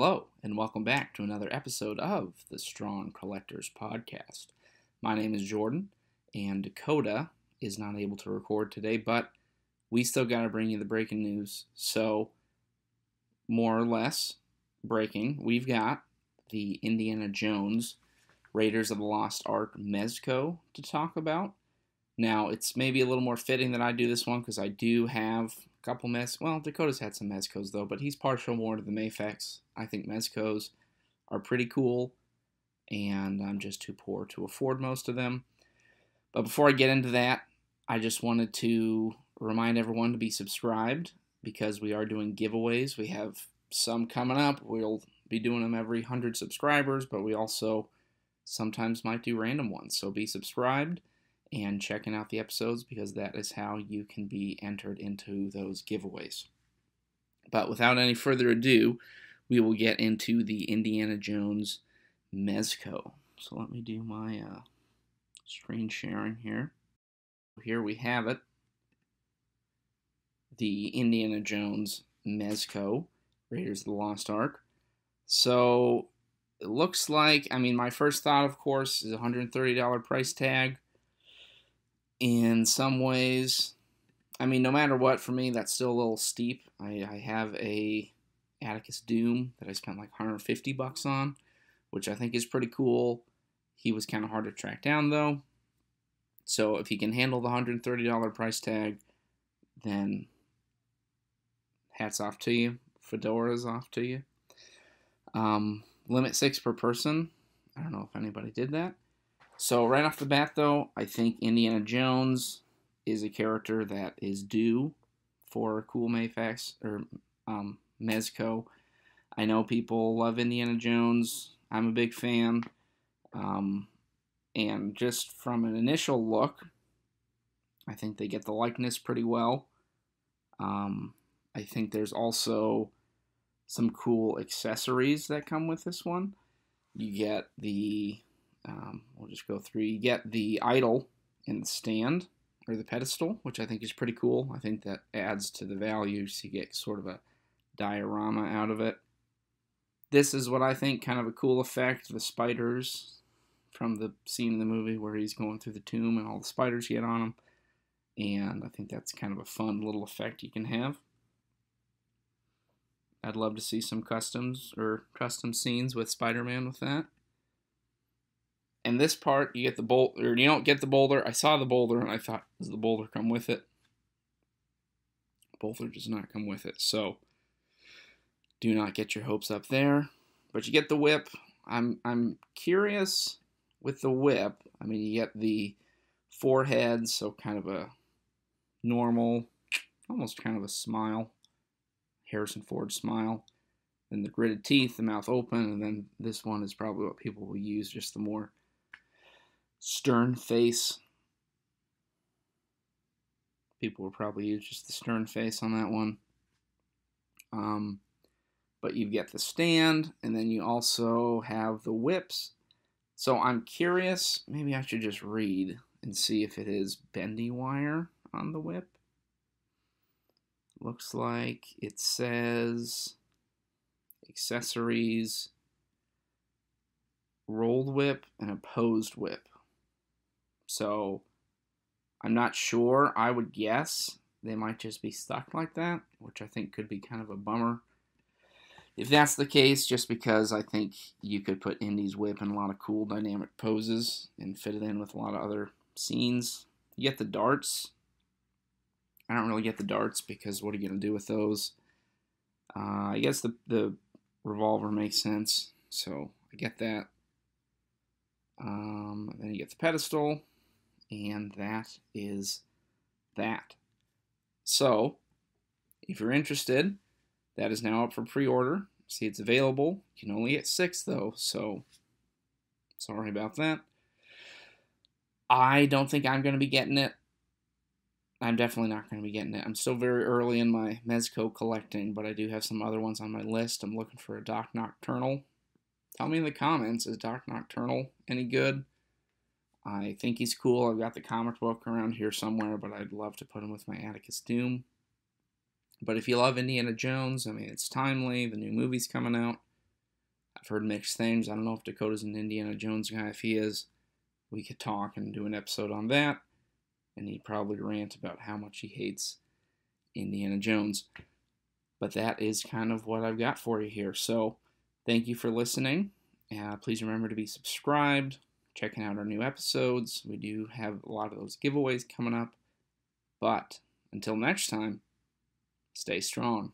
Hello, and welcome back to another episode of the Strong Collectors Podcast. My name is Jordan, and Dakota is not able to record today, but we still got to bring you the breaking news. So, more or less, breaking, we've got the Indiana Jones Raiders of the Lost Ark Mezco to talk about. Now, it's maybe a little more fitting that I do this one because I do have a couple well, Dakota's had some Mezcos though, but he's partial more to the Mafex. I think Mezcos are pretty cool, and I'm just too poor to afford most of them. But before I get into that, I just wanted to remind everyone to be subscribed because we are doing giveaways. We have some coming up. We'll be doing them every 100 subscribers, but we also sometimes might do random ones. So be subscribed and checking out the episodes because that is how you can be entered into those giveaways. But without any further ado, we will get into the Indiana Jones Mezco. So let me do my screen sharing here. Here we have it. The Indiana Jones Mezco, Raiders of the Lost Ark. So it looks like, my first thought, of course, is a $130 price tag. In some ways, no matter what, for me, that's still a little steep. I have a Atticus Doom that I spent like $150 on, which I think is pretty cool. He was kind of hard to track down, though. So if he can handle the $130 price tag, then hats off to you. Fedora's off to you. Limit 6 per person. I don't know if anybody did that. So right off the bat, though, I think Indiana Jones is a character that is due for a cool Mafex or Mezco. I know people love Indiana Jones. I'm a big fan. And just from an initial look, I think they get the likeness pretty well. I think there's also some cool accessories that come with this one. You get the we'll just go through. You get the idol in the stand, or the pedestal, which I think is pretty cool. I think that adds to the value, so you get sort of a diorama out of it. This is what I think kind of a cool effect, the spiders from the scene in the movie where he's going through the tomb and all the spiders get on him. And I think that's kind of a fun little effect you can have. I'd love to see some custom scenes with Spider-Man with that. And this part, you get the boulder, or you don't get the boulder. I saw the boulder, and I thought, does the boulder come with it? Boulder does not come with it, so do not get your hopes up there. But you get the whip. I'm curious with the whip. You get the forehead, so kind of a normal, almost kind of a smile, Harrison Ford smile. Then the gritted teeth, the mouth open, and then this one is probably what people will use, just the more stern face. People will probably use just the stern face on that one. But you get the stand, and then you also have the whips. So I'm curious, maybe I should just read and see if it is bendy wire on the whip. Looks like it says accessories, rolled whip, and opposed whip. So I'm not sure. I would guess they might just be stuck like that, which I think could be kind of a bummer. If that's the case, just because I think you could put Indy's whip in a lot of cool dynamic poses and fit it in with a lot of other scenes. You get the darts. I don't really get the darts because what are you going to do with those? I guess the revolver makes sense, so I get that. Then you get the pedestal, and that is that. So, if you're interested, that is now up for pre-order. See, it's available. You can only get 6, though, so sorry about that. I don't think I'm going to be getting it. I'm definitely not going to be getting it. I'm still very early in my Mezco collecting, but I do have some other ones on my list. I'm looking for a Doc Nocturnal. Tell me in the comments, is Doc Nocturnal any good? I think he's cool. I've got the comic book around here somewhere, but I'd love to put him with my Atticus Doom. But if you love Indiana Jones, it's timely. The new movie's coming out. I've heard mixed things. I don't know if Dakota's an Indiana Jones guy. If he is, we could talk and do an episode on that. And he'd probably rant about how much he hates Indiana Jones. But that is kind of what I've got for you here. So thank you for listening. Please remember to be subscribed, checking out our new episodes. We do have a lot of those giveaways coming up. But until next time, stay strong.